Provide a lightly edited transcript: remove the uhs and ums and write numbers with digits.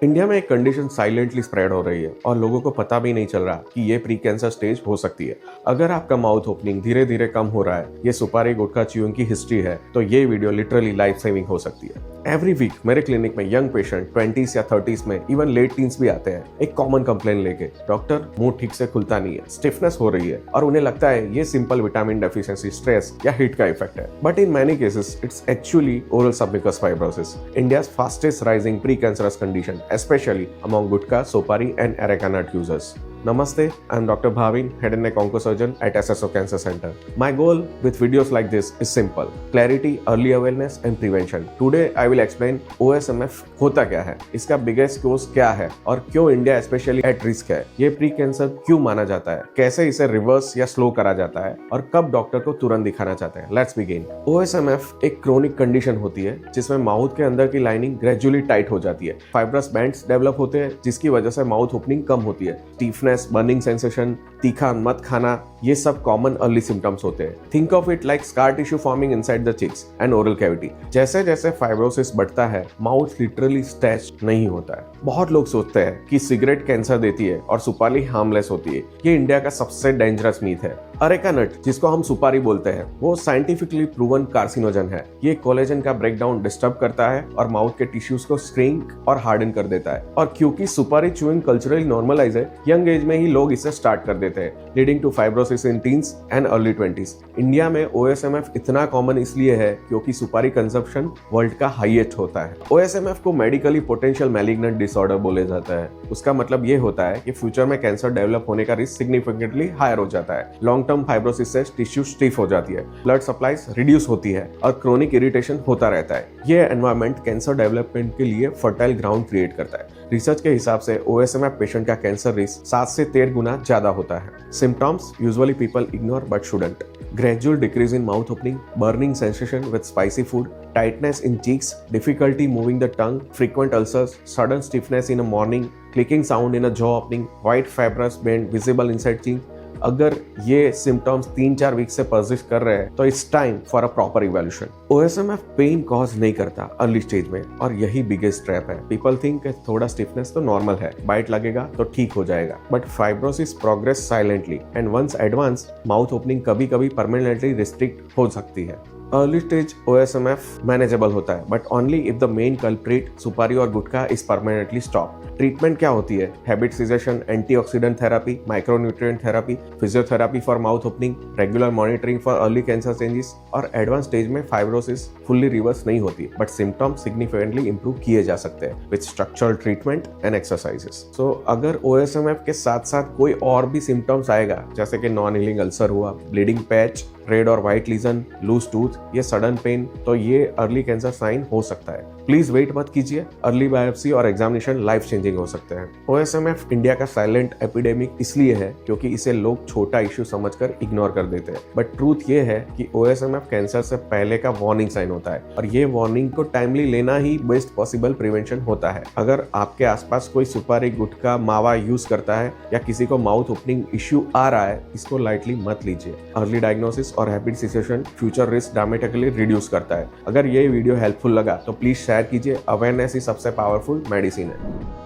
India में एक condition silently spread हो रही है और लोगों को पता भी नहीं चल रहा कि ये प्री कैंसर स्टेज हो सकती है। अगर आपका माउथ ओपनिंग धीरे धीरे कम हो रहा है, ये सुपारी गुटखा च्यूइंग की हिस्ट्री है, तो ये वीडियो लिटरली लाइफ सेविंग हो सकती है। एवरी वीक मेरे क्लिनिक में यंग पेशेंट 20s या 30s में इवन लेट टीन्स भी आते हैं एक कॉमन कंप्लेन लेके, डॉक्टर मुंह ठीक से खुलता नहीं है, स्टिफनेस हो रही है, और उन्हें लगता है ये सिंपल विटामिन डेफिशिएंसी, स्ट्रेस या हीट का इफेक्ट है। But in many cases it's actually oral submucous fibrosis, India's fastest rising pre-cancerous condition, especially among gutka, sopari and areca nut users. Namaste, I'm Dr. Bhavin, head and neck oncosurgeon at SSO Cancer Center. My goal with videos like this is simple: clarity, early awareness and prevention. Today I will explain OSMF होता क्या है, इसका biggest कोज क्या है और क्यों India specially at risk है, ये प्री कैंसर क्यों माना जाता है, कैसे इसे रिवर्स या स्लो करा जाता है और कब डॉक्टर को तुरंत दिखाना चाहते हैं। Let's begin. OSMF एक क्रोनिक कंडीशन होती है जिसमें माउथ के अंदर की लाइनिंग ग्रेजुअली टाइट हो जाती है, फाइब्रस बैंड्स डेवलप होते हैं जिसकी वजह से माउथ ओपनिंग कम होती है, स्टीफनेस, बर्निंग सेंसेशन, तीखा मत खाना, ये सब कॉमन अर्ली सिम्टम्स होते हैं। Think of it like scar tissue forming inside the cheeks and oral cavity. जैसे जैसे फाइब्रोसिस बढ़ता है, माउथ लिटरली स्ट्रेच नहीं होता है। बहुत लोग सोचते हैं कि सिगरेट कैंसर देती है और सुपारी हार्मलेस होती है। ये इंडिया का सबसे डेंजरस मीथ है। अरेका नट, जिसको हम सुपारी बोलते हैं, वो साइंटिफिकली प्रूवन कार्सिनोजन है। ये कोलेजन का ब्रेकडाउन डिस्टर्ब करता है और माउथ के टिश्यूज को श्रिंक और हार्डन कर देता है। और क्योंकि सुपारी च्यूइंग कल्चरली नॉर्मलाइज है, यंग एज में ही लोग इसे स्टार्ट कर देते हैं, leading to fibrosis in teens and early 20s। India में OSMF इतना कॉमन इसलिए है क्योंकि सुपारी कंजप्शन वर्ल्ड का हाईएस्ट होता है। OSMF को मेडिकली पोटेंशियल मैलिग्नेंट डिसऑर्डर बोले जाता है। उसका मतलब ये होता है कि फ्यूचर में कैंसर डेवलप होने का रिस्क सिग्निफिकेंटली हायर हो जाता है। लॉन्ग टर्म फाइब्रोसिस से टिश्यू स्टिफ हो जाती है, ब्लड सप्लाईज रिड्यूस होती है और क्रोनिक इरिटेशन होता रहता है। ये एनवायरनमेंट कैंसर डेवलपमेंट के लिए फर्टाइल ग्राउंड क्रिएट करता है। रिसर्च के हिसाब से OSMF पेशेंट का कैंसर रिस्क 7 से 13 गुना ज्यादा होता है। Symptoms usually people ignore but shouldn't: gradual decrease in mouth opening, burning sensation with spicy food, tightness in cheeks, difficulty moving the tongue, frequent ulcers, sudden stiffness in the morning, clicking sound in a jaw opening, white fibrous band visible inside cheek. अगर ये symptoms 3-4 week से persist कर रहे हैं तो it's time for a proper evaluation. OSMF pain cause नहीं करता early stage में, और यही बिगेस्ट ट्रैप है। पीपल थिंक थोड़ा स्टिफनेस तो नॉर्मल है, बाइट लगेगा तो ठीक हो जाएगा, but fibrosis progress silently and once advance, mouth opening कभी कभी परमानेंटली रिस्ट्रिक्ट हो सकती है। अर्ली स्टेज OSMF मैनेजेबल होता है, but only if the main culprit सुपारी और गुटखा इज परमानेंटली स्टॉप। ट्रीटमेंट क्या होती है? Habit caseation, antioxidant therapy, micronutrient therapy, physiotherapy for mouth opening, regular monitoring for early cancer changes. और एडवांस स्टेज में fibrosis fully reverse नहीं होती, but symptoms significantly improve किए जा सकते हैं with structural treatment and exercises. So अगर OSMF के साथ साथ कोई और भी सिम्टम्स आएगा, जैसे कि नॉन हीलिंग अल्सर हुआ, ब्लीडिंग पैच, रेड और व्हाइट लीजन, लूज टूथ, ये सडन पेन, तो ये अर्ली कैंसर साइन हो सकता है। प्लीज वेट मत कीजिए, अर्ली बायोप्सी और एग्जामिनेशन लाइफ चेंजिंग हो सकते हैं। OSMF इंडिया का साइलेंट एपिडेमिक इसलिए है क्योंकि इसे लोग छोटा इश्यू समझकर इग्नोर कर देते हैं, बट ट्रूथ ये है कि OSMF कैंसर से पहले का वार्निंग साइन होता है, और ये वार्निंग को टाइमली लेना ही बेस्ट पॉसिबल प्रिवेंशन होता है। अगर आपके आसपास कोई सुपारी, गुटखा, मावा यूज करता है या किसी को माउथ ओपनिंग इश्यू आ रहा है, इसको लाइटली मत लीजिए। अर्ली डायग्नोसिस और habit situation future risk dramatically reduce करता है। अगर ये वीडियो हेल्पफुल लगा तो प्लीज शेयर कीजिए। अवेयरनेस ही सबसे पावरफुल मेडिसिन है।